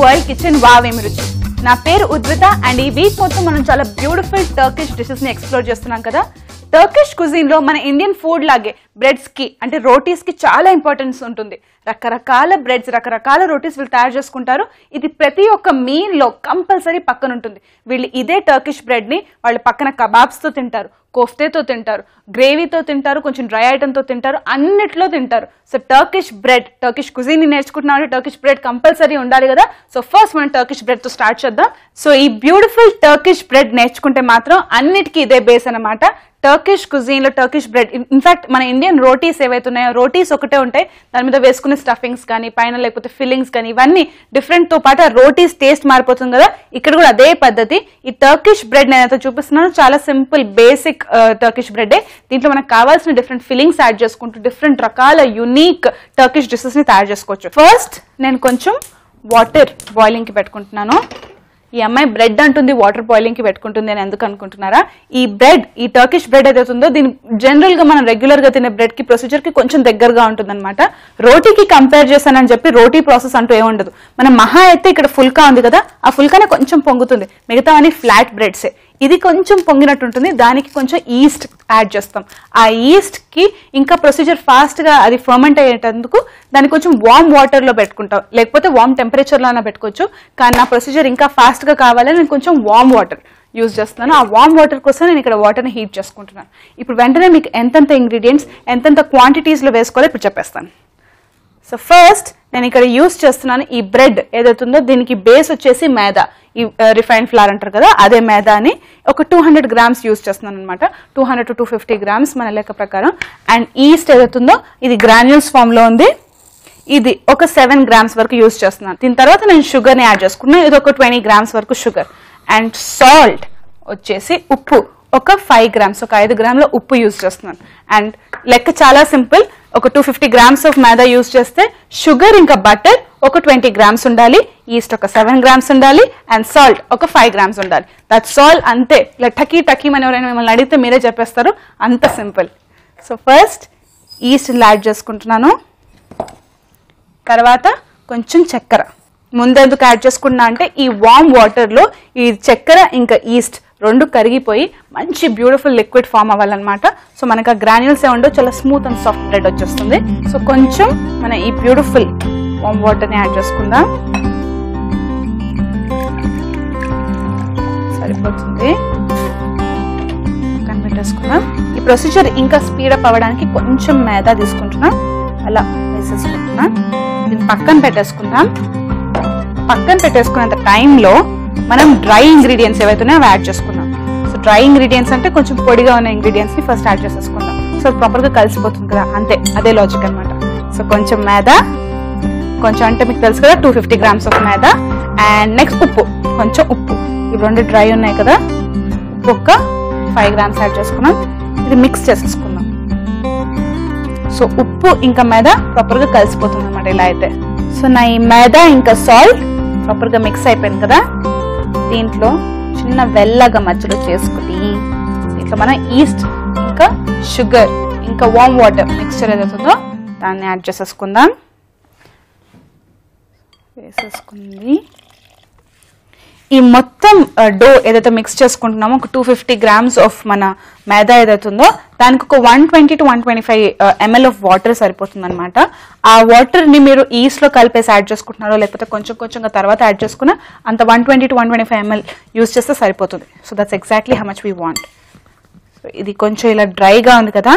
World kitchen వావేమి రుచి. నా పేరు ఉద్విత అండ్ ఈ వీక్ మొత్తం మనం చాలా బ్యూటిఫుల్ టర్కిష్ డిషెస్ ని ఎక్స్ప్లోర్ చేస్తున్నాం కదా. టర్కిష్ కుజిన్ లో మన ఇండియన్ ఫుడ్ లాగే బ్రెడ్స్ కి అంటే రోటీస్ కి చాలా ఇంపార్టెన్స్ ఉంటుంది. రకరకాల బ్రెడ్స్ రకరకాల రోటీస్ వీళ్ళు తయారు చేసుకుంటారు. ఇది ప్రతి ఒక్క మీల్ లో కంపల్సరీ పక్కన ఉంటుంది. వీళ్ళు ఇదే టర్కిష్ బ్రెడ్ ని వాళ్ళు పక్కన కబాబ్స్ తో తింటారు, కోఫ్తేతో తింటారు, గ్రేవీతో తింటారు, కొంచెం డ్రై ఐటమ్తో తింటారు, అన్నిట్లో తింటారు. So Turkish bread, Turkish cuisine ని నేర్చుకుంటున్నాం అంటే టర్కిష్ బ్రెడ్ కంపల్సరీ ఉండాలి కదా. సో ఫస్ట్ మనం టర్కిష్ బ్రెడ్ తో స్టార్ట్ చేద్దాం. సో ఈ బ్యూటిఫుల్ టర్కిష్ బ్రెడ్ నేర్చుకుంటే మాత్రం అన్నిటికీ ఇదే బేస్ అన్నమాట. టర్కిష్ కుజిన్ లో టర్కిష్ బ్రెడ్, ఇన్ఫాక్ట్ మన ఇండియన్ రోటీస్ ఏవైతే ఉన్నాయో రోటీస్ ఒకటే ఉంటాయి, దాని మీద వేసుకునే స్టఫింగ్స్ కానీ పైన లేకపోతే ఫిల్లింగ్స్ కానీ ఇవన్నీ డిఫరెంట్ తో పాటు రోటీస్ టేస్ట్ మారిపోతుంది కదా. ఇక్కడ కూడా అదే పద్ధతి. ఈ టర్కిష్ బ్రెడ్ నేనైతే చూపిస్తున్నాను, చాలా సింపుల్ బేసిక్ టర్కిష్ బ్రెడ్. దీంట్లో మనకు కావాల్సిన డిఫరెంట్ ఫిల్లింగ్స్ యాడ్ చేసుకుంటూ డిఫరెంట్ రకాల యూనిక్ టర్కిష్ డిషెస్ ని తయారు చేసుకోవచ్చు. ఫస్ట్ నేను కొంచెం వాటర్ బాయిలింగ్ కి పెట్టుకుంటున్నాను. ఈ అమ్మాయి బ్రెడ్ అంటుంది వాటర్ బాయిలింగ్ కి పెట్టుకుంటుంది అని ఎందుకు అనుకుంటున్నారా? ఈ బ్రెడ్, ఈ టర్కిష్ బ్రెడ్ ఏదైతే ఉందో దీని జనరల్ గా మనం రెగ్యులర్ గా తినే బ్రెడ్ కి ప్రొసీజర్ కి కొంచెం దగ్గరగా ఉంటుంది అనమాట. రోటీకి కంపేర్ చేశానని చెప్పి రోటీ ప్రాసెస్ అంటూ ఏముండదు. మన మహా అయితే ఇక్కడ ఫుల్కా ఉంది కదా, ఆ ఫుల్కానే కొంచెం పొంగుతుంది, మిగతా అన్ని ఫ్లాట్ బ్రెడ్సే. ఇది కొంచెం పొంగినట్టు ఉంటుంది, దానికి కొంచెం ఈస్ట్ యాడ్ చేస్తాం. ఆ ఈస్ట్ కి ఇంకా ప్రొసీజర్ ఫాస్ట్ గా అది ఫర్మెంట్ అయ్యేటందుకు దాన్ని కొంచెం వార్మ్ వాటర్ లో పెట్టుకుంటాం, లేకపోతే వార్మ్ టెంపరేచర్ లోనే పెట్టుకోవచ్చు. కానీ నా ప్రొసీజర్ ఇంకా ఫాస్ట్ గా కావాలని నేను కొంచెం వార్మ్ వాటర్ యూజ్ చేస్తున్నాను. ఆ వార్మ్ వాటర్ కోసం నేను ఇక్కడ వాటర్ని హీట్ చేసుకుంటున్నాను. ఇప్పుడు వెంటనే మీకు ఎంతెంత ఇంగ్రీడియంట్స్ ఎంతెంత క్వాంటిటీస్ లో వేసుకోవాలో ఇప్పుడు చెప్పేస్తాను. సో ఫస్ట్ నేను ఇక్కడ యూజ్ చేస్తున్నాను ఈ బ్రెడ్ ఏదైతే ఉందో దీనికి బేస్ వచ్చేసి మైదా, ఈ రిఫైన్డ్ ఫ్లవర్ అంటారు కదా అదే మైదా అని ఒక 200 గ్రామ్స్ యూజ్ చేస్తున్నాను అనమాట. 200 to 250 గ్రామ్స్ మన లెక్క ప్రకారం. అండ్ ఈస్ట్ ఏదైతే ఉందో ఇది గ్రాన్యూల్స్ ఫామ్ లో ఉంది, ఇది ఒక 7 గ్రామ్స్ వరకు యూజ్ చేస్తున్నాను. దీని తర్వాత నేను షుగర్ ని యాడ్ చేసుకున్నాను, ఇది ఒక 20 గ్రామ్స్ వరకు షుగర్. అండ్ సాల్ట్ వచ్చేసి ఉప్పు ఒక 5 గ్రామ్స్, ఒక 5 గ్రాముల ఉప్పు యూజ్ చేస్తున్నాను. అండ్ లెక్క చాలా సింపుల్, ఒక 250 గ్రామ్స్ ఆఫ్ మైదా యూజ్ చేస్తే షుగర్ ఇంకా బటర్ ఒక 20 గ్రామ్స్ ఉండాలి, ఈస్ట్ ఒక 7 గ్రామ్స్ ఉండాలి, అండ్ సాల్ట్ ఒక 5 గ్రామ్స్ ఉండాలి. That's all. అంతే. ఇలా టకీ టకీ అని ఎవరైనా మిమ్మల్ని అడిగితే మీరే చెప్పేస్తారు, అంత simple. So first east add చేసుకుంటున్నాను, తర్వాత కొంచెం చక్కెర. ముందెందుకు యాడ్ చేసుకున్నా అంటే ఈ వార్మ్ వాటర్ లో ఈ చక్కెర ఇంకా ఈస్ట్ రెండు కరిగిపోయి మంచి బ్యూటిఫుల్ లిక్విడ్ ఫామ్ అవ్వాలన్నమాట. సో మనకు ఆ గ్రాన్యూల్స్ ఏముండో చాలా స్మూత్ అండ్ సాఫ్ట్ బ్రెడ్ వచ్చేస్తుంది. సో కొంచెం మనం ఈ బ్యూటిఫుల్ వార్మ్ వాటర్ ని యాడ్ చేసుకుందాం, సరిపోతుంది. కనిపెట్టేసుకుందాం. ఈ ప్రొసీజర్ ఇంకా స్పీడప్ అవ్వడానికి కొంచెం మైదా తీసుకుంటున్నాం, అలా వేసేసుకుంటున్నాం. దీన్ని పక్కన పెట్టేసుకుందాం. పక్కన పెట్టేసుకున్నంత టైంలో మనం డ్రై ఇంగ్రీడియంట్స్ ఏవైతున్నాయో అవి యాడ్ చేసుకుందాం. సో డ్రై ఇంగ్రీడియంట్స్ అంటే కొంచెం పొడిగా ఉన్న ఇంగ్రీడియంట్స్ ని ఫస్ట్ యాడ్ చేసేసుకుందాం. సో ప్రాపర్ గా కలిసిపోతుంది కదా, అంతే, అదే లాజిక్ అనమాట. సో కొంచెం మైదా, కొంచెం అంటే మీకు తెలుసు కదా 250 grams of maida. And next ఉప్పు, కొంచెం ఉప్పు. ఇవి రెండు డ్రై ఉన్నాయి కదా, ఉప్పు ఒక 5 గ్రామ్స్ యాడ్ చేసుకున్నాం. ఇది మిక్స్ చేసేసుకుందాం. సో ఉప్పు ఇంకా మైదా ప్రాపర్ గా కలిసిపోతుంది అనమాట ఇలా అయితే. సో నా ఈ మైదా ఇంకా సాల్ట్ ప్రాపర్ గా మిక్స్ అయిపోయింది కదా, దీంట్లో చిన్న వెల్లగా మధ్యలో చేసుకుని దీంట్లో మనం ఈస్ట్ ఇంకా షుగర్ ఇంకా వార్మ్ వాటర్ మిక్స్చర్ ఏదవుతుందో దాన్ని యాడ్ చేసేసుకుందాం. వేసేసుకుంది. ఈ మొత్తం డో ఏదైతే మిక్స్ చేసుకుంటున్నామో ఒక 250 గ్రామ్స్ ఆఫ్ మన మైదా ఏదైతుందో దానికి ఒక 120 to 125 ml ఆఫ్ వాటర్ సరిపోతుంది అనమాట. ఆ వాటర్ ని మీరు ఈస్ట్ లో కలిపేసి యాడ్ చేసుకుంటున్నారో లేకపోతే కొంచెం కొంచెంగా తర్వాత యాడ్ చేసుకున్నా అంత 120 to 125 ml యూజ్ చేస్తే సరిపోతుంది. So that's exactly how much we want. So ఇది కొంచెం ఇలా డ్రైగా ఉంది కదా,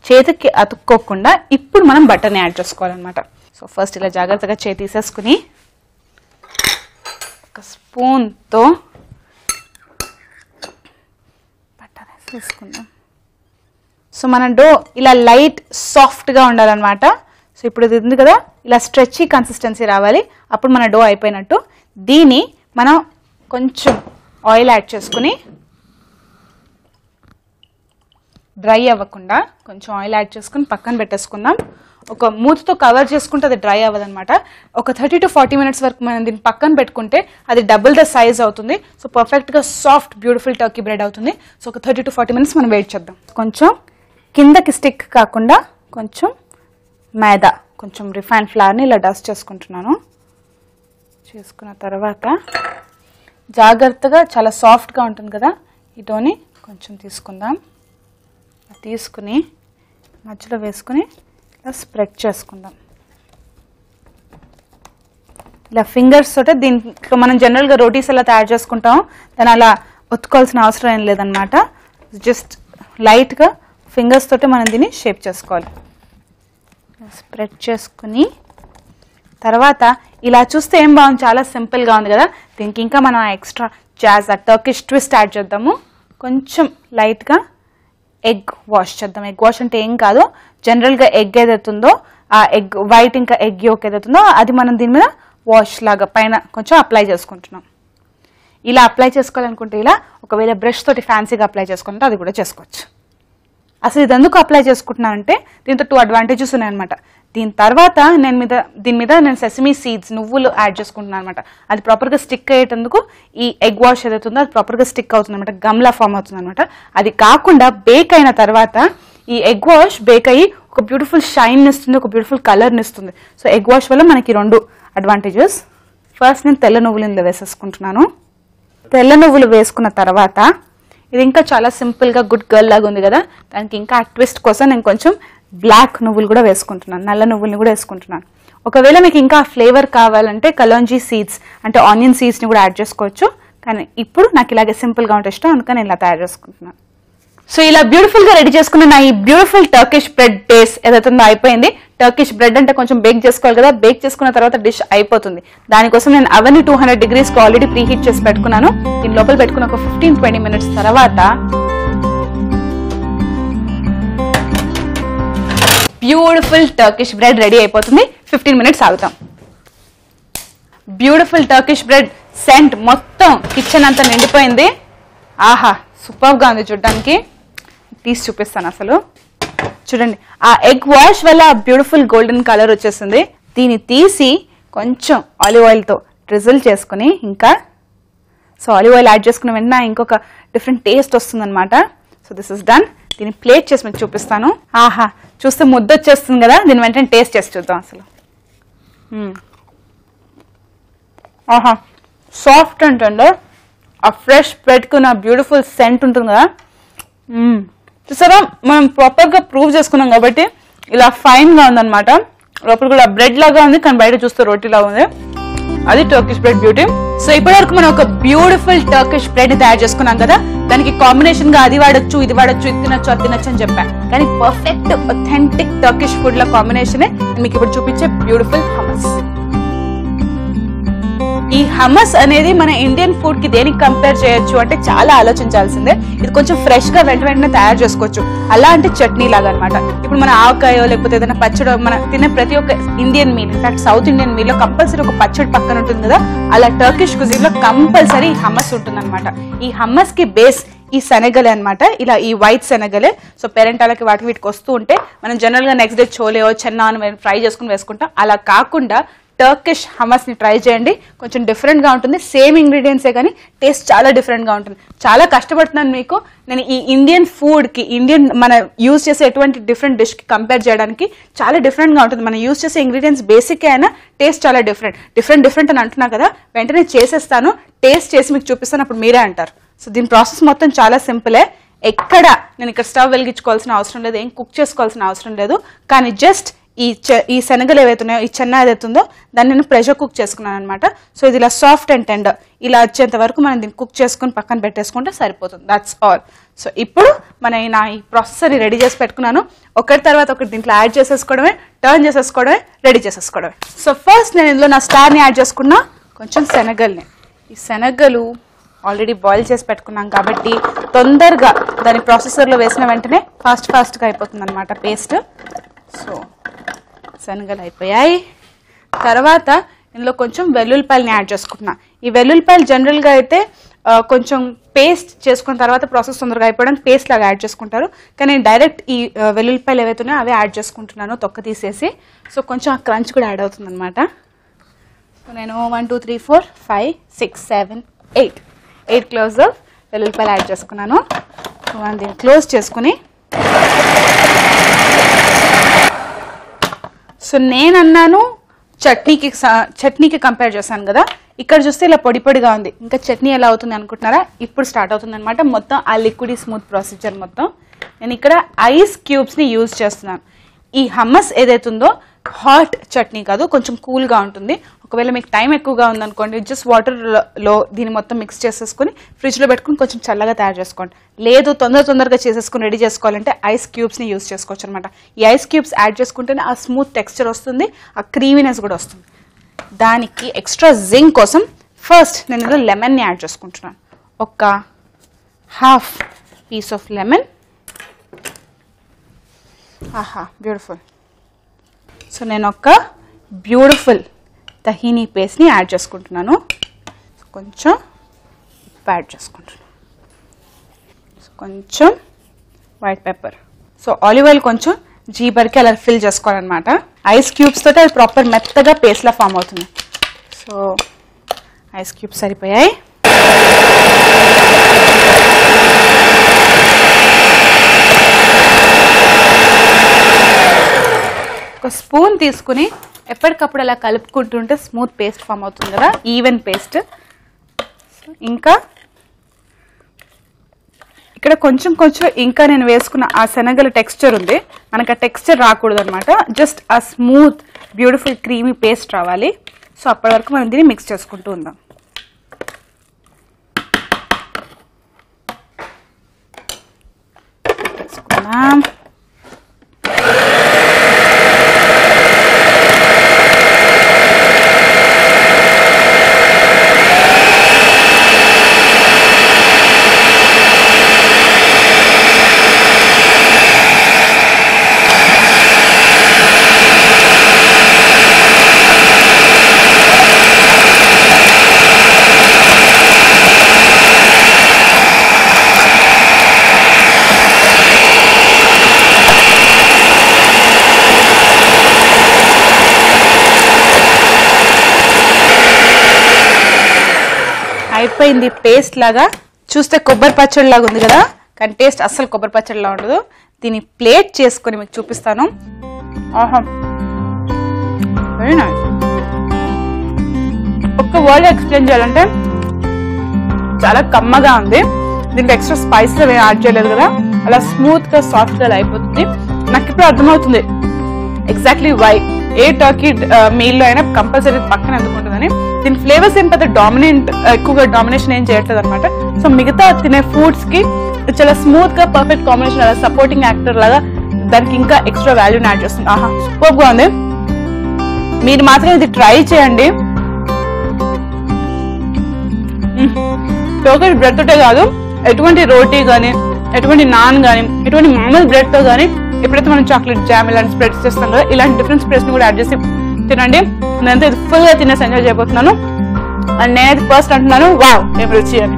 చేతికి అతుక్కోకుండా ఇప్పుడు మనం బటర్ని యాడ్ చేసుకోవాలన్నమాట. సో ఫస్ట్ ఇలా జాగ్రత్తగా చేతి తీసేసుకుని ఒక స్పూన్తో బటర్ వేసేసుకుందాం. సో మన డో ఇలా లైట్ సాఫ్ట్గా ఉండాలన్నమాట. సో ఇప్పుడు ఇది ఉంది కదా, ఇలా స్ట్రెచీ కన్సిస్టెన్సీ రావాలి, అప్పుడు మన డో అయిపోయినట్టు. దీన్ని మనం కొంచెం ఆయిల్ యాడ్ చేసుకుని డ్రై అవ్వకుండా కొంచెం ఆయిల్ యాడ్ చేసుకుని పక్కన పెట్టేసుకుందాం. ఒక మూతతో కవర్ చేసుకుంటే అది డ్రై అవ్వదన్నమాట. ఒక 30 to 40 మినిట్స్ వరకు మనం దీన్ని పక్కన పెట్టుకుంటే అది డబుల్ ద సైజ్ అవుతుంది. సో పర్ఫెక్ట్గా సాఫ్ట్ బ్యూటిఫుల్ టర్కీ బ్రెడ్ అవుతుంది. సో ఒక 30 to 40 మినిట్స్ మనం వెయిట్ చేద్దాం. కొంచెం కిందకి స్టిక్ కాకుండా కొంచెం మైదా, కొంచెం రిఫైన్డ్ ఫ్లవర్ని ఇలా డస్ట్ చేసుకుంటున్నాను. చేసుకున్న తర్వాత జాగ్రత్తగా చాలా సాఫ్ట్గా ఉంటుంది కదా, ఈ డోని కొంచెం తీసుకుందాం. తీసుకుని మధ్యలో వేసుకుని ఇలా స్ప్రెడ్ చేసుకుందాం. ఇలా ఫింగర్స్ తోటే దీంట్లో మనం జనరల్గా రోటీస్ ఎలా తయారు చేసుకుంటాం, దాన్ని అలా ఒత్తుకోవాల్సిన అవసరం ఏం లేదనమాట. జస్ట్ లైట్గా ఫింగర్స్ తోటే మనం దీన్ని షేప్ చేసుకోవాలి. స్ప్రెడ్ చేసుకుని తర్వాత ఇలా చూస్తే ఏం బాగుంది, చాలా సింపుల్గా ఉంది కదా. దీనికి ఇంకా మనం extra jazz Turkish twist add చేద్దాము. కొంచెం లైట్గా ఎగ్ వాష్ చేద్దాం. ఎగ్ వాష్ అంటే ఏం కాదు, జనరల్గా ఎగ్ ఏదైతుందో ఆ ఎగ్ వైట్ ఇంకా ఎగ్ యోక్ ఏదైతుందో అది మనం దీని మీద వాష్ లాగా పైన కొంచెం అప్లై చేసుకుంటున్నాం. ఇలా అప్లై చేసుకోవాలనుకుంటే ఇలా, ఒకవేళ బ్రష్ తోటి ఫ్యాన్సీగా అప్లై చేసుకుంటే అది కూడా చేసుకోవచ్చు. అసలు ఇది ఎందుకు అప్లై చేసుకుంటున్నానంటే దీంతో 2 అడ్వాంటేజెస్ ఉన్నాయన్నమాట. దీని తర్వాత దీని మీద నేను సెసమీ సీడ్స్ నువ్వులు యాడ్ చేసుకుంటున్నాను అనమాట. అది ప్రాపర్గా స్టిక్ అయ్యేటందుకు ఈ ఎగ్ వాష్ ఏదైతుందో అది ప్రాపర్గా స్టిక్ అవుతుంది అనమాట, గమ్లా ఫామ్ అవుతుంది అనమాట. అది కాకుండా బేక్ అయిన తర్వాత ఈ ఎగ్ వాష్ బేక్ అయ్యి ఒక బ్యూటిఫుల్ షైన్ ఇస్తుంది, ఒక బ్యూటిఫుల్ కలర్ని ఇస్తుంది. సో ఎగ్ వాష్ వల్ల మనకి 2 అడ్వాంటేజెస్. ఫస్ట్ నేను తెల్ల నువ్వులు ఇందులో వేసేసుకుంటున్నాను. తెల్ల నువ్వులు వేసుకున్న తర్వాత ఇది ఇంకా చాలా సింపుల్గా గుడ్ గర్ల్ లాగా ఉంది కదా, దానికి ఇంకా ఆ ట్విస్ట్ కోసం నేను కొంచెం బ్లాక్ నువ్వులు కూడా వేసుకుంటున్నాను, నల్ల నువ్వుల్ని కూడా వేసుకుంటున్నాను. ఒకవేళ మీకు ఇంకా ఫ్లేవర్ కావాలంటే కలోంజీ సీడ్స్ అంటే ఆనియన్ సీడ్స్ని కూడా యాడ్ చేసుకోవచ్చు. కానీ ఇప్పుడు నాకు ఇలాగే సింపుల్గా ఉంటే ఇష్టం, అందుకని ఇలా తయారు చేసుకుంటున్నాను. సో ఇలా బ్యూటిఫుల్గా రెడీ చేసుకున్న నా ఈ బ్యూటిఫుల్ టర్కిష్ బ్రెడ్ బేస్ ఏదైతుందో అయిపోయింది. టర్కిష్ బ్రెడ్ అంటే కొంచెం బేక్ చేసుకోవాలి కదా, బేక్ చేసుకున్న తర్వాత డిష్ అయిపోతుంది. దానికోసం నేను అవన్నీ 200 degreesకి ఆల్రెడీ ప్రీ హీట్ చేసి పెట్టుకున్నాను. దీని లోపల పెట్టుకున్న ఒక 15-20 minutes తర్వాత బ్యూటిఫుల్ టర్కిష్ బ్రెడ్ రెడీ అయిపోతుంది. 15 minutes ఆగుతాం. బ్యూటిఫుల్ టర్కిష్ బ్రెడ్ సెంట్ మొత్తం కిచెన్ అంతా నిండిపోయింది. ఆహా, సూపర్గా ఉంది చూడడానికి. తీసి చూపిస్తాను. అసలు చూడండి, ఆ ఎగ్ వాష్ వల్ల బ్యూటిఫుల్ గోల్డెన్ కలర్ వచ్చేసింది. దీన్ని తీసి కొంచెం ఆలివ్ ఆయిల్తో డ్రిజిల్ చేసుకుని ఇంకా ఆలివ్ ఆయిల్ యాడ్ చేసుకున్న వెంటనే ఇంకొక డిఫరెంట్ టేస్ట్ వస్తుంది అనమాట. So this is done. దీన్ని ప్లేట్ చేసి మీకు చూపిస్తాను. ఆహా, చూస్తే ముద్ద వచ్చేస్తుంది కదా, దీని వెంటనే టేస్ట్ చేసి చూద్దాం. అసలు ఆహా, సాఫ్ట్ అండ్ టెండర్, ఆ ఫ్రెష్ బ్రెడ్కు నా బ్యూటిఫుల్ సెంట్ ఉంటుంది కదా. చూసారా, మనం ప్రాపర్గా ప్రూవ్ చేసుకున్నాం కాబట్టి ఇలా ఫైన్గా ఉందన్నమాట. లోపల కూడా బ్రెడ్ లాగా ఉంది, కానీ బయట చూస్తే రోటీ లాగా ఉంది. అది టర్కిష్ బ్రెడ్ బ్యూటీ. సో ఇప్పటి వరకు మనం ఒక బ్యూటిఫుల్ టర్కిష్ బ్రెడ్ తయారు చేసుకున్నాం కదా. దానికి కాంబినేషన్ గా అది వాడచ్చు, ఇది వాడచ్చు, ఇది తినచ్చు, అది తినచ్చు అని చెప్పాను. కానీ పర్ఫెక్ట్ ఒథెంటిక్ టర్కిష్ ఫుడ్ ల కాంబినేషన్ మీకు ఇప్పుడు చూపించే బ్యూటిఫుల్ హమస్. ఈ హమస్ అనేది మన ఇండియన్ ఫుడ్ కి దేనికి కంపేర్ చేయొచ్చు అంటే చాలా ఆలోచించాల్సిందే. ఇది కొంచెం ఫ్రెష్ గా వెంటనే తయారు చేసుకోవచ్చు. అలా అంటే చట్నీ లాగా అనమాట. ఇప్పుడు మన ఆవకాయో లేకపోతే ఏదైనా పచ్చడో మన తినే ప్రతి ఒక్క Indian meal, in fact south Indian meal లో కంపల్సరీ ఒక పచ్చడి పక్కన ఉంటుంది కదా, అలా టర్కిష్ కుజిన్ లో కంపల్సరీ హమస్ ఉంటుంది అనమాట. ఈ హమస్ కి బేస్ ఈ శనగలే అనమాట. ఇలా ఈ వైట్ శనగలే. సో పేరెంటాలకి వీటికి వస్తూ ఉంటే మనం జనరల్ గా నెక్స్ట్ డే చోలేయో చెన్నా ఫ్రై చేసుకుని వేసుకుంటాం. అలా కాకుండా టర్కిష్ హమస్ ని ట్రై చేయండి. కొంచెం డిఫరెంట్ గా ఉంటుంది. సేమ్ ఇంగ్రీడియంట్సే కానీ టేస్ట్ చాలా డిఫరెంట్ గా ఉంటుంది. చాలా కష్టపడుతున్నాను మీకు నేను ఈ ఇండియన్ ఫుడ్ కి, ఇండియన్ మన యూజ్ చేసే ఎటువంటి డిఫరెంట్ డిష్ కి కంపేర్ చేయడానికి. చాలా డిఫరెంట్ గా ఉంటుంది. మనం యూజ్ చేసే ఇంగ్రీడియంట్స్ బేసిక్ అయినా టేస్ట్ చాలా డిఫరెంట్ అని అంటున్నా కదా. వెంటనే చేసేస్తాను, టేస్ట్ చేసి మీకు చూపిస్తాను, అప్పుడు మీరే అంటారు. సో దీని ప్రాసెస్ మొత్తం చాలా సింపులే. ఎక్కడ నేను ఇక్కడ స్టవ్ వెలిగించుకోవాల్సిన అవసరం లేదు, ఏం కుక్ చేసుకోవాల్సిన అవసరం లేదు. కానీ జస్ట్ ఈ శనగలు ఏవైతున్నాయో, ఈ చెన్న ఏదైతుందో దాన్ని నేను ప్రెషర్ కుక్ చేసుకున్నాను అనమాట. సో ఇది ఇలా సాఫ్ట్ అండ్ టెండర్ ఇలా వచ్చేంత వరకు మనం దీన్ని కుక్ చేసుకుని పక్కన పెట్టేసుకుంటే సరిపోతుంది. That's all. సో ఇప్పుడు నా ఈ ప్రాసెసర్ని రెడీ చేసి పెట్టుకున్నాను. ఒకటి తర్వాత ఒకటి దీంట్లో యాడ్ చేసేసుకోవడమే, టర్న్ చేసేసుకోవడమే, రెడీ చేసేసుకోవడమే. సో ఫస్ట్ నేను ఇందులో నా స్టార్ని యాడ్ చేసుకున్నా, కొంచెం శనగల్ని. ఈ శనగలు ఆల్రెడీ బాయిల్ చేసి పెట్టుకున్నాం కాబట్టి తొందరగా దాని ప్రాసెసర్లో వేసిన వెంటనే ఫాస్ట్గా అయిపోతుంది అనమాట పేస్ట్. సో శనగలు అయిపోయాయి. తర్వాత ఇందులో కొంచెం వెల్లుల్లిపాయలని యాడ్ చేసుకుంటున్నా. ఈ వెల్లుల్లిపాయలు జనరల్గా అయితే కొంచెం పేస్ట్ చేసుకున్న తర్వాత ప్రాసెస్ తొందరగా అయిపోవడానికి పేస్ట్ లాగా యాడ్ చేసుకుంటారు. కానీ నేను డైరెక్ట్ ఈ వెల్లుల్లిపాయలు ఏవైతున్నాయో అవే యాడ్ చేసుకుంటున్నాను తొక్క తీసేసి. సో కొంచెం ఆ క్రంచ్ కూడా యాడ్ అవుతుంది అనమాట. సో నేను 1 2 3 4 5 6 7 8 క్లోజ్ వెల్లుల్లిపాయలు యాడ్ చేసుకున్నాను. సో మనం దీన్ని క్లోజ్ చేసుకుని, సో నేను అన్నాను చట్నీకి కంపేర్ చేశాను కదా. ఇక్కడ చూస్తే ఇలా పొడి పొడిగా ఉంది. ఇంకా చట్నీ ఎలా అవుతుంది అనుకుంటున్నారా? ఇప్పుడు స్టార్ట్ అవుతుంది అనమాట మొత్తం ఆ లిక్విడ్ స్మూత్ ప్రొసీజర్ మొత్తం. నేను ఇక్కడ ఐస్ క్యూబ్స్ని యూజ్ చేస్తున్నాను. ఈ హమ్మస్ ఏదైతుందో హాట్ చట్నీ కాదు, కొంచెం కూల్గా ఉంటుంది. ఒకవేళ మీకు టైం ఎక్కువగా ఉందనుకోండి, జస్ట్ వాటర్లో దీన్ని మొత్తం మిక్స్ చేసేసుకుని ఫ్రిడ్జ్లో పెట్టుకుని కొంచెం చల్లగా తయారు చేసుకోండి. లేదు తొందరగా చేసేసుకుని రెడీ చేసుకోవాలంటే ఐస్ క్యూబ్స్ని యూజ్ చేసుకోవచ్చు అనమాట. ఈ ఐస్ క్యూబ్స్ యాడ్ చేసుకుంటేనే ఆ స్మూత్ టెక్స్చర్ వస్తుంది, ఆ క్రీమీనెస్ కూడా వస్తుంది. దానికి ఎక్స్ట్రా జింక్ కోసం ఫస్ట్ నేను ఇందులో లెమన్ని యాడ్ చేసుకుంటున్నాను. ఒక హాఫ్ పీస్ ఆఫ్ లెమన్. ఆహా, బ్యూటిఫుల్. సో నేను ఒక బ్యూటిఫుల్ తహీనీ పేస్ట్ని యాడ్ చేసుకుంటున్నాను. కొంచెం ఉప్పు యాడ్ చేసుకుంటున్నాను, కొంచెం white pepper. So olive oil కొంచెం జీబర్కి అలా ఫిల్ చేసుకోవాలన్నమాట. ఐస్ క్యూబ్స్ తోటి అది ప్రాపర్ మెత్తగా పేస్ట్లా ఫామ్ అవుతుంది. సో ఐస్ క్యూబ్స్ సరిపోయాయి. ఒక స్పూన్ తీసుకుని ఎప్పటికప్పుడు అలా కలుపుకుంటుంటే స్మూత్ పేస్ట్ ఫామ్ అవుతుంది కదా, ఈవెన్ పేస్ట్. ఇంకా ఇక్కడ కొంచెం ఇంకా నేను వేసుకున్న ఆ శనగల టెక్స్చర్ ఉంది, మనకు ఆ టెక్స్చర్ రాకూడదు అనమాట. జస్ట్ ఆ స్మూత్ బ్యూటిఫుల్ క్రీమీ పేస్ట్ రావాలి. సో అప్పటి వరకు మనం దీన్ని మిక్స్ చేసుకుంటూ ఉందాం. వేసుకుందాం. అయిపోయింది. పేస్ట్ లాగా చూస్తే కొబ్బరి పచ్చడి లాగా ఉంది కదా, కానీ టేస్ట్ అస్సలు కొబ్బరి పచ్చడిలా ఉండదు. దీన్ని ప్లేట్ చేసుకొని మీకు చూపిస్తాను. ఆహా, వెరీ నైస్. ఒక్క వర్డ్ ఎక్స్ప్లెయిన్ చేయాలంటే చాలా కమ్మగా ఉంది. దీంట్లో ఎక్స్ట్రా స్పైసెస్ ఏమి యాడ్ చేయలేదు కదా, అలా స్మూత్ గా సాఫ్ట్ గా అయిపోతుంది. నాకు ఇప్పుడు అర్థమవుతుంది ఎగ్జాక్ట్లీ వై ఏ టర్కీ మీల్లో అయినా కంపల్సరీ పక్కన ఎందుకుంటుందని. దీని ఫ్లేవర్స్ ఏం పెద్ద ఎక్కువగా డామినేషన్ ఏం చేయట్లేదు అనమాట. సో మిగతా తినే ఫుడ్స్ కి చాలా స్మూత్ గా పర్ఫెక్ట్ కాంబినేషన్, అలా సపోర్టింగ్ యాక్టర్ లాగా దానికి ఇంకా ఎక్స్ట్రా వాల్యూని యాడ్ చేస్తుంది. ఆహా, సూపర్ గా ఉంది. మీరు మాత్రం ఇది ట్రై చేయండి. టర్కిష్ బ్రెడ్ తోటే కాదు, ఎటువంటి రోటీ కానీ, ఎటువంటి నాన్ కానీ, ఎటువంటి మామూలు బ్రెడ్ తో కానీ, ఎప్పుడైతే మనం చాక్లెట్ జామ్ ఇలాంటి స్ప్రెడ్స్ చేస్తాం కదా, ఇలాంటి డిఫరెంట్ స్ప్రెడ్స్ ని కూడా యాడ్ చేసి తినండి. నేనంతా ఇది ఫుల్ గా తినేసి ఎంజాయ్ చేయబోతున్నాను. అండ్ నేనైతే ఫస్ట్ అంటున్నాను వావ్ ఏం రుచి అని.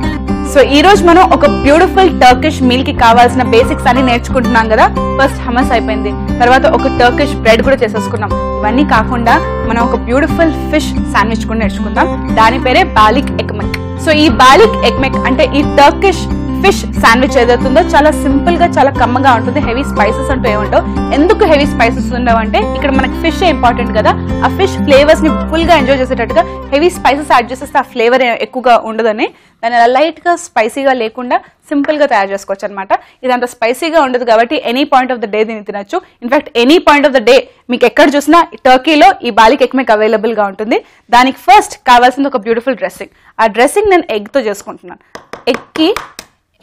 సో ఈ రోజు మనం ఒక బ్యూటిఫుల్ టర్కిష్ మీల్ కి కావాల్సిన బేసిక్స్ అన్ని నేర్చుకుంటున్నాం కదా. ఫస్ట్ హమస్ అయిపోయింది, తర్వాత ఒక టర్కిష్ బ్రెడ్ కూడా చేసేసుకున్నాం. ఇవన్నీ కాకుండా మనం ఒక బ్యూటిఫుల్ ఫిష్ శాండ్విచ్ కూడా నేర్చుకుందాం. దాని పేరే బాలిక్ ఎక్మెక్. సో ఈ బాలిక్ ఎక్మెక్ అంటే ఈ టర్కిష్ ఫిష్ శాండ్విచ్ ఏదైతుందో చాలా సింపుల్ గా చాలా కమ్మగా ఉంటుంది. హెవీ స్పైసెస్ అంటూ ఏముంటావు. ఎందుకు హెవీ స్పైసెస్ ఉండవు అంటే ఇక్కడ మనకి ఫిష్ ఇంపార్టెంట్ కదా, ఆ ఫిష్ ఫ్లేవర్స్ ని ఫుల్ గా ఎంజాయ్ చేసేటట్టుగా హెవీ స్పైసెస్ యాడ్ చేసేస్తే ఆ ఫ్లేవర్ ఎక్కువగా ఉండదని దాన్ని అలా లైట్ గా స్పైసీగా లేకుండా సింపుల్ గా తయారు చేసుకోవచ్చు అనమాట. ఇదంతా స్పైసీగా ఉండదు కాబట్టి any point of the day దీన్ని తినొచ్చు. In fact any point of the day మీకు ఎక్కడ చూసినా టర్కీలో ఈ బాలిక్ ఎక్మెక్ అవైలబుల్ గా ఉంటుంది. దానికి ఫస్ట్ కావాల్సింది ఒక బ్యూటిఫుల్ డ్రెస్సింగ్. ఆ డ్రెస్సింగ్ నేను ఎగ్ తో చేసుకుంటున్నాను.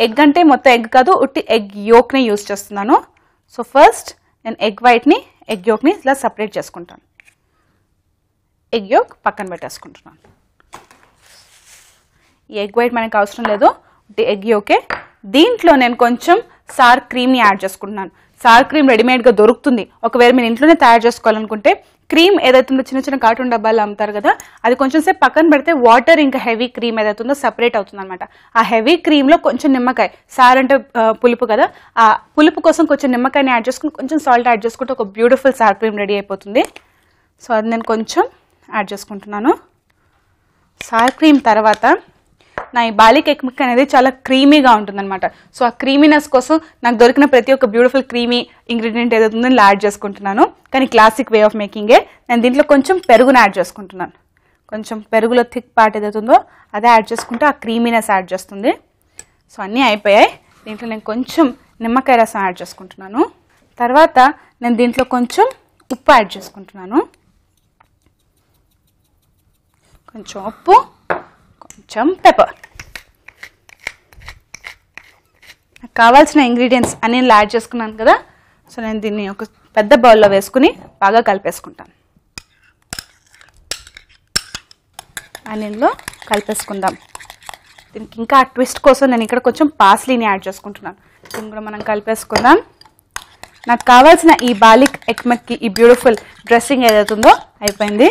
ఎగ్ అంటే మొత్తం ఎగ్ కాదు, ఉట్టి ఎగ్ యోక్ని యూజ్ చేస్తున్నాను. సో ఫస్ట్ నేను ఎగ్ వైట్ని ఎగ్ యోక్ని ఇలా సపరేట్ చేసుకుంటాను. ఎగ్ యోక్ పక్కన పెట్టేసుకుంటున్నాను. ఈ ఎగ్ వైట్ మనకు అవసరం లేదు, ఉట్టి ఎగ్ యోకే. దీంట్లో నేను కొంచెం సార్ క్రీమ్ని యాడ్ చేసుకుంటున్నాను. సార్ క్రీమ్ రెడీమేడ్గా దొరుకుతుంది. ఒకవేళ మీరు ఇంట్లోనే తయారు చేసుకోవాలనుకుంటే క్రీమ్ ఏదైతుందో చిన్న చిన్న కార్టూన్ డబ్బాలు అమ్ముతారు కదా, అది కొంచెం సేపు పక్కన పెడితే వాటర్ ఇంకా హెవీ క్రీమ్ ఏదైతుందో సపరేట్ అవుతుంది అనమాట. ఆ హెవీ క్రీమ్లో కొంచెం నిమ్మకాయ, సార్ అంటే పులుపు కదా, ఆ పులుపు కోసం కొంచెం నిమ్మకాయని యాడ్ చేసుకుని కొంచెం సాల్ట్ యాడ్ చేసుకుంటే ఒక బ్యూటిఫుల్ సార్ క్రీమ్ రెడీ అయిపోతుంది. సో అది నేను కొంచెం యాడ్ చేసుకుంటున్నాను. సార్ క్రీమ్ తర్వాత నా ఈ బాలిక్ ఎక్మెక్ అనేది చాలా క్రీమీగా ఉంటుందన్నమాట. సో ఆ క్రీమీనెస్ కోసం నాకు దొరికిన ప్రతి ఒక్క బ్యూటిఫుల్ క్రీమీ ఇంగ్రీడియంట్ ఏదైతుందో ఇలా యాడ్ చేసుకుంటున్నాను. కానీ క్లాసిక్ వే ఆఫ్ మేకింగే. నేను దీంట్లో కొంచెం పెరుగును యాడ్ చేసుకుంటున్నాను. కొంచెం పెరుగులో థిక్ పార్ట్ ఏదైతుందో అదే యాడ్ చేసుకుంటే ఆ క్రీమీనెస్ యాడ్ చేస్తుంది. సో అన్నీ అయిపోయాయి. దీంట్లో నేను కొంచెం నిమ్మకాయ రసం యాడ్ చేసుకుంటున్నాను. తర్వాత నేను దీంట్లో కొంచెం ఉప్పు యాడ్ చేసుకుంటున్నాను. కొంచెం ఉప్పు, కొంచెం పెప్పర్. నాకు కావాల్సిన ఇంగ్రీడియంట్స్ అన్నీ యాడ్ చేసుకున్నాను కదా. సో నేను దీన్ని ఒక పెద్ద బౌల్లో వేసుకుని బాగా కలిపేసుకుంటాను. అన్నిలో కలిపేసుకుందాం. దీనికి ఇంకా ట్విస్ట్ కోసం నేను ఇక్కడ కొంచెం పాస్లీని యాడ్ చేసుకుంటున్నాను. దీన్ని కూడా మనం కలిపేసుకుందాం. నాకు కావాల్సిన ఈ బాలిక్ ఎగ్ మెక్కి ఈ బ్యూటిఫుల్ డ్రెస్సింగ్ ఏదైతుందో అయిపోయింది.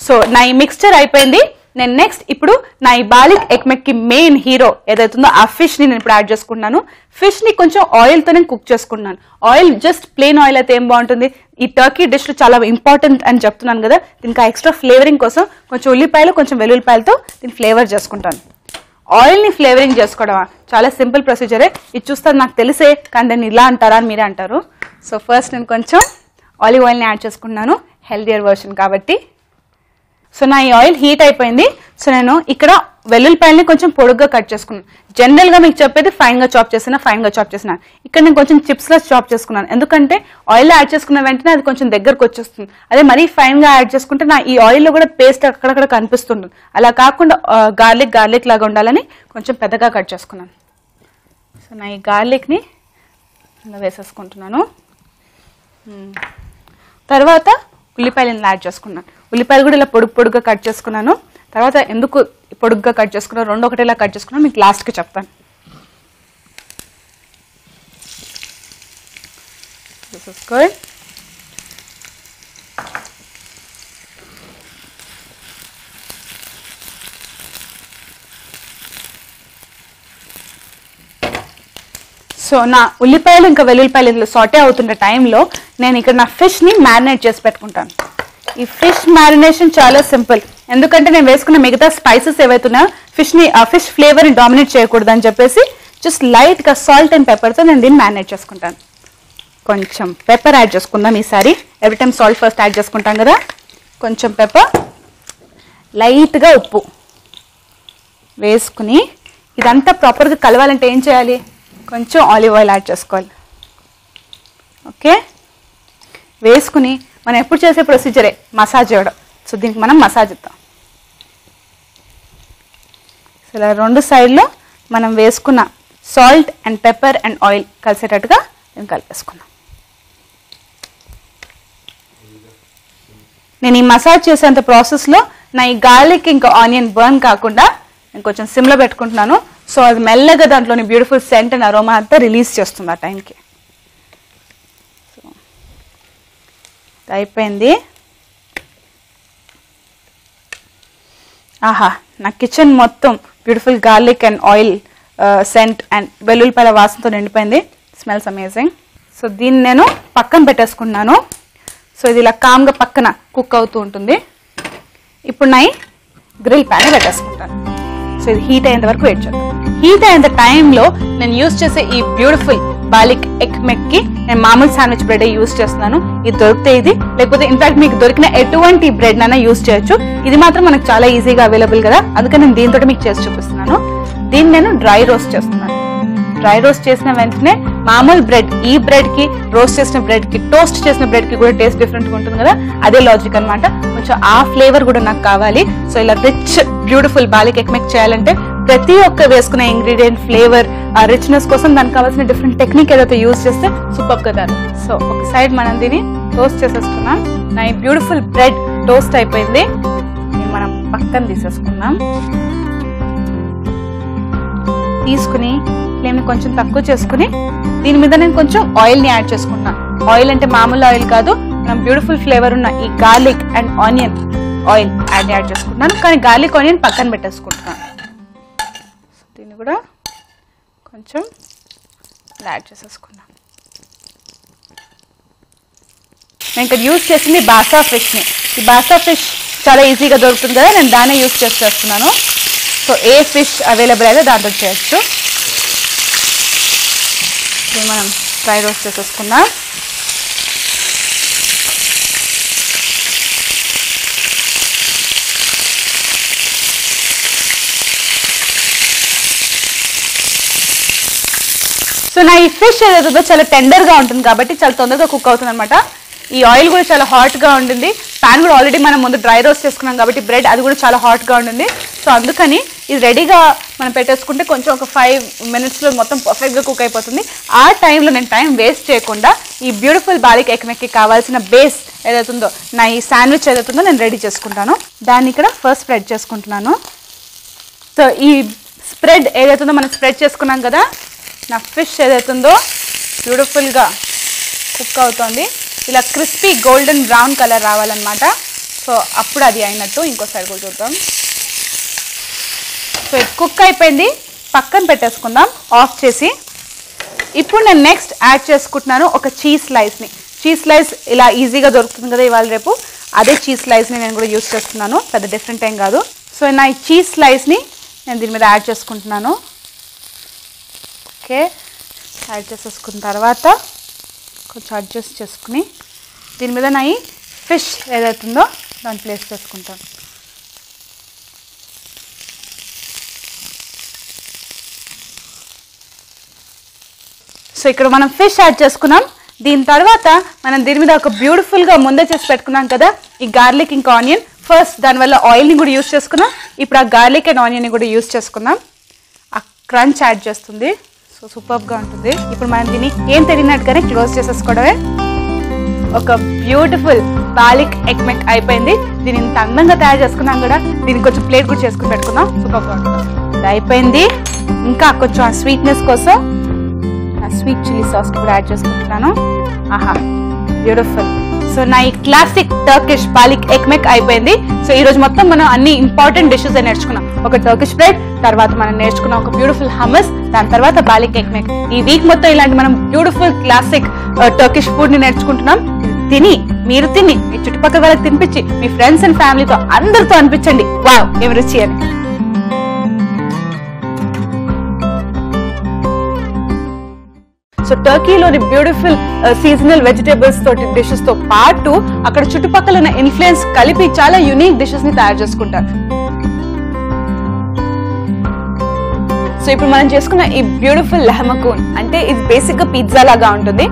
సో నా ఈ మిక్స్చర్ అయిపోయింది. నేను నెక్స్ట్ ఇప్పుడు నా ఈ బాలిక్ ఎగ్ మెక్కి మెయిన్ హీరో ఏదైతుందో ఆ ఫిష్ని నేను ఇప్పుడు యాడ్ చేసుకుంటున్నాను. ఫిష్ని కొంచెం ఆయిల్తో నేను కుక్ చేసుకుంటున్నాను. ఆయిల్ జస్ట్ ప్లెయిన్ ఆయిల్ అయితే ఏం బాగుంటుంది, ఈ టర్కీ డిష్లో చాలా ఇంపార్టెంట్ అని చెప్తున్నాను కదా. దీనికి ఎక్స్ట్రా ఫ్లేవరింగ్ కోసం కొంచెం ఉల్లిపాయలు, కొంచెం వెల్లుల్లిపాయలతో దీన్ని ఫ్లేవర్ చేసుకుంటాను. ఆయిల్ని ఫ్లేవరింగ్ చేసుకోవడమా చాలా సింపుల్ ప్రొసీజరే. ఇది చూస్తే నాకు తెలిసే, కానీ దాన్ని ఇలా అంటారా అని మీరే అంటారు. సో ఫస్ట్ నేను కొంచెం ఆలివ్ ఆయిల్ని యాడ్ చేసుకుంటున్నాను, హెల్దియర్ వర్షన్ కాబట్టి. సో నా ఈ ఆయిల్ హీట్ అయిపోయింది. సో నేను ఇక్కడ వెల్లుల్లిపాయలని కొంచెం పొడుగ్గా కట్ చేసుకున్నాను. జనరల్గా మీకు చెప్పేది ఫైన్గా చాప్ చేసిన. ఇక్కడ నేను కొంచెం చిప్స్లా చాప్ చేసుకున్నాను. ఎందుకంటే ఆయిల్ యాడ్ చేసుకున్న వెంటనే అది కొంచెం దగ్గరకు వచ్చేస్తుంది. అదే మరీ ఫైన్గా యాడ్ చేసుకుంటే నా ఈ ఆయిల్లో కూడా పేస్ట్ అక్కడక్కడ కనిపిస్తుంటుంది. అలా కాకుండా గార్లిక్ లాగా ఉండాలని కొంచెం పెద్దగా కట్ చేసుకున్నాను. సో నా ఈ గార్లిక్ని ఇలా వేసేసుకుంటున్నాను. తర్వాత ఉల్లిపాయలను యాడ్ చేసుకున్నాను. ఉల్లిపాయలు కూడా ఇలా పొడుగ్గా కట్ చేసుకున్నాను. తర్వాత ఎందుకు పొడుగ్గా కట్ చేసుకున్నాను, రెండు ఒకటేలా కట్ చేసుకున్నాను మీకు లాస్ట్కి చెప్తాను. This is good. సో నా ఉల్లిపాయలు ఇంకా వెల్లుల్లిపాయలు ఇందులో సాటే అవుతున్న టైంలో నేను ఇక్కడ నా ఫిష్ని మ్యారినేట్ చేసి పెట్టుకుంటాను. ఈ ఫిష్ మ్యారినేషన్ చాలా సింపుల్. ఎందుకంటే నేను వేసుకున్న మిగతా స్పైసెస్ ఏవైతున్నాయో ఫిష్ ఫ్లేవర్ని డామినేట్ చేయకూడదు అని చెప్పేసి జస్ట్ లైట్గా సాల్ట్ అండ్ పెప్పర్తో నేను దీన్ని మ్యారినేట్ చేసుకుంటాను. కొంచెం పెప్పర్ యాడ్ చేసుకుందాం ఈసారి. Every time salt first add చేసుకుంటాం కదా. కొంచెం పెప్పర్, లైట్గా ఉప్పు వేసుకుని ఇదంతా ప్రాపర్గా కలవాలంటే ఏం చేయాలి, కొంచెం ఆలివ్ ఆయిల్ యాడ్ చేసుకోవాలి. ఓకే, వేసుకుని మనం ఎప్పుడు చేసే ప్రొసీజరే మసాజ్ చేయడం. సో దీనికి మనం మసాజ్ ఇద్దాం. సో ఇలా రెండు సైడ్లో మనం వేసుకున్న salt and pepper and oil కలిసేటట్టుగా నేను కలిపేసుకున్నాం. నేను ఈ మసాజ్ చేసేంత ప్రాసెస్లో నా ఈ గార్లిక్ ఇంకా ఆనియన్ బర్న్ కాకుండా నేను కొంచెం సిమ్లో పెట్టుకుంటున్నాను. సో అది మెల్లగా దాంట్లోని బ్యూటిఫుల్ సెంట్ అండ్ అరోమా అంతా రిలీజ్ చేస్తుంది ఆ టైంకి. సో అయిపోయింది. ఆహా, నా కిచెన్ మొత్తం beautiful garlic and oil scent and వెల్లుల్లిపాయల వాసనతో నిండిపోయింది. Smells amazing. సో దీన్ని నేను పక్కన పెట్టేసుకున్నాను. సో ఇది ఇలా కామ్గా పక్కన కుక్ అవుతూ ఉంటుంది. ఇప్పుడు నా గ్రిల్ ప్యాన్ పెట్టేసుకుంటాను. సో ఇది హీట్ అయ్యేంత వరకు వెయిట్ చేద్దాం. హీట్ అయ్యేంత టైంలో నేను యూజ్ చేసే ఈ బ్యూటిఫుల్ బాలిక్ ఎగ్ మెక్కి నేను మామూలు శాండ్విచ్ బ్రెడ్ యూజ్ చేస్తున్నాను. ఇది దొరికితే ఇది, లేకపోతే ఇన్ఫాక్ట్ మీకు దొరికిన ఎటువంటి బ్రెడ్ నైనా యూజ్ చేయొచ్చు. ఇది మాత్రం మనకు చాలా ఈజీగా అవైలబుల్ కదా, అందుకని నేను దీంతో మీకు చేసి చూపిస్తున్నాను. దీన్ని నేను డ్రై రోస్ట్ చేస్తున్నాను. డ్రై రోస్ట్ చేసిన వెంటనే మామూలు బ్రెడ్, ఈ బ్రెడ్కి రోస్ట్ చేసిన బ్రెడ్కి టోస్ట్ చేసిన బ్రెడ్కి కూడా టేస్ట్ డిఫరెంట్గా ఉంటుంది కదా, అదే లాజిక్ అనమాట. కొంచెం ఆ ఫ్లేవర్ కూడా నాకు కావాలి. సో ఇలా రిచ్ బ్యూటిఫుల్ బాలిక్ ఎగ్ మెక్ చేయాలంటే ప్రతి ఒక్క వేసుకునే ఇంగ్రీడియంట్ ఫ్లేవర్ ఆ రిచ్నెస్ కోసం దానికి కావాల్సిన డిఫరెంట్ టెక్నిక్ ఏదైతే యూజ్ చేస్తే సూపర్ కదా. సో ఒక సైడ్ మనం దీన్ని టోస్ట్ చేసేసుకున్నాం. నా ఈ బ్యూటిఫుల్ బ్రెడ్ టోస్ట్ అయిపోయింది. మనం పక్కన తీసేసుకున్నాం. తీసుకుని ఫ్లేమ్ని కొంచెం తక్కువ చేసుకుని దీని మీద నేను కొంచెం ఆయిల్ని యాడ్ చేసుకుంటున్నాను. ఆయిల్ అంటే మామూలు ఆయిల్ కాదు, మనం బ్యూటిఫుల్ ఫ్లేవర్ ఉన్న ఈ garlic and onion oil add చేసుకుంటున్నాను. కానీ గార్లిక్ ఆనియన్ పక్కన పెట్టేసుకుంటున్నాను. దీన్ని కూడా కొంచెం యాడ్ చేసేసుకున్నాను. నేను ఇక్కడ యూజ్ చేసింది బాసా ఫిష్ని. ఈ బాసా ఫిష్ చాలా ఈజీగా దొరుకుతుంది కదా, నేను దాన్ని యూజ్ చేస్తున్నాను. సో ఏ ఫిష్ అవైలబుల్ అయితే దాంతో చేయొచ్చు. మనం ఫ్రై రోస్ట్ చేసేసుకుందాం. సో నా ఈ ఫిష్ ఏదైతుందో చాలా టెండర్గా ఉంటుంది కాబట్టి చాలా తొందరగా కుక్ అవుతుంది అనమాట. ఈ ఆయిల్ కూడా చాలా హాట్గా ఉంటుంది. ప్యాన్ కూడా ఆల్రెడీ మనం ముందు డ్రై రోస్ట్ చేసుకున్నాం కాబట్టి బ్రెడ్ అది కూడా చాలా హాట్గా ఉంటుంది. సో అందుకని ఇది రెడీగా మనం పెట్టేసుకుంటే కొంచెం ఒక 5 minutesలో మొత్తం పర్ఫెక్ట్గా కుక్ అయిపోతుంది. ఆ టైంలో నేను టైం వేస్ట్ చేయకుండా ఈ బ్యూటిఫుల్ బాలిక్ ఎగ్ మెక్కి కావాల్సిన బేస్ ఏదైతుందో నా ఈ శాండ్విచ్ ఏదైతుందో నేను రెడీ చేసుకుంటాను. దాన్ని ఇక్కడ ఫస్ట్ స్ప్రెడ్ చేసుకుంటున్నాను. సో ఈ స్ప్రెడ్ ఏదైతుందో మనం స్ప్రెడ్ చేసుకున్నాం కదా, నా ఫిష్ ఏదైతుందో బ్యూటిఫుల్గా కుక్ అవుతుంది. ఇలా క్రిస్పీ గోల్డెన్ బ్రౌన్ కలర్ రావాలన్నమాట. సో అప్పుడు అది అయినట్టు. ఇంకో సైడ్ కూడా చూద్దాం. సో ఇది కుక్ అయిపోయింది, పక్కన పెట్టేసుకుందాం ఆఫ్ చేసి. ఇప్పుడు నేను నెక్స్ట్ యాడ్ చేసుకుంటున్నాను ఒక చీజ్ స్లైస్ని. చీజ్ స్లైస్ ఇలా ఈజీగా దొరుకుతుంది కదా ఇవాళ రేపు, అదే చీజ్ స్లైస్ని నేను కూడా యూస్ చేస్తున్నాను, పెద్ద డిఫరెంట్ ఏం కాదు. సో నా ఈ చీజ్ స్లైస్ని నేను దీని మీద యాడ్ చేసుకుంటున్నాను. ఓకే, యాడ్ చేసేసుకున్న తర్వాత కొంచెం అడ్జస్ట్ చేసుకుని దీని మీద నా ఈ ఫిష్ ఏదైతుందో దాన్ని ప్లేస్ చేసుకుంటాను. సో ఇక్కడ మనం ఫిష్ యాడ్ చేసుకున్నాం. దీని తర్వాత మనం దీని మీద ఒక బ్యూటిఫుల్గా ముందే చేసి పెట్టుకున్నాం కదా ఈ గార్లిక్ ఇంకా ఆనియన్. ఫస్ట్ దానివల్ల ఆయిల్ని కూడా యూస్ చేసుకున్నాం, ఇప్పుడు ఆ గార్లిక్ అండ్ ఆనియన్ని కూడా యూస్ చేసుకుందాం. ఆ క్రంచ్ యాడ్ చేస్తుంది, సో సూపర్గా ఉంటుంది. ఇప్పుడు మనం దీన్ని ఏం తెలియనట్టుగానే క్లోజ్ చేసేసుకోవడమే. ఒక బ్యూటిఫుల్ బాలిక్ ఎగ్ మెక్ అయిపోయింది. దీన్ని ఇంత అందంగా తయారు చేసుకున్నాం కూడా, దీనికి కొంచెం ప్లేట్ కూడా చేసుకుని పెట్టుకుందాం. సూపర్గా ఉంటుంది. ఇది అయిపోయింది. ఇంకా కొంచెం ఆ స్వీట్నెస్ కోసం నా స్వీట్ చిల్లీ సాస్ కూడా యాడ్ చేసుకుంటున్నాను. ఆహా, బ్యూటిఫుల్. సో నా ఈ క్లాసిక్ టర్కిష్ బాలిక్ ఎగ్ మెక్ అయిపోయింది. సో ఈ రోజు మొత్తం మనం అన్ని ఇంపార్టెంట్ డిషెస్ నేర్చుకున్నాం. ఒక టర్కిష్ బ్రెడ్, తర్వాత మనం నేర్చుకున్నాం ఒక బ్యూటిఫుల్ హమ్మస్, దాని తర్వాత బాలిక్ ఎగ్ మెక్. ఈ వీక్ మొత్తం ఇలాంటి మనం బ్యూటిఫుల్ క్లాసిక్ టర్కిష్ ఫుడ్ ని నేర్చుకుంటున్నాం. తిని మీరు తిని మీ చుట్టుపక్కల వాళ్ళకి తినిపించి మీ ఫ్రెండ్స్ అండ్ ఫ్యామిలీతో అందరితో అనిపించండి వావ్ ఏం రుచి అని. సో టర్కీలోని బ్యూటిఫుల్ సీజనల్ వెజిటేబుల్స్ తోటి డిషెస్ తో పాటు అక్కడ చుట్టుపక్కల ఉన్న ఇన్ఫ్లుయెన్స్ కలిపి చాలా యూనిక్ డిషెస్ ని తయారు చేసుకుంటారు. సో ఇప్పుడు మనం చేసుకున్న ఈ బ్యూటిఫుల్ లహమకూన్ అంటే ఇది బేసిక్ గా పిజ్జా లాగా ఉంటుంది.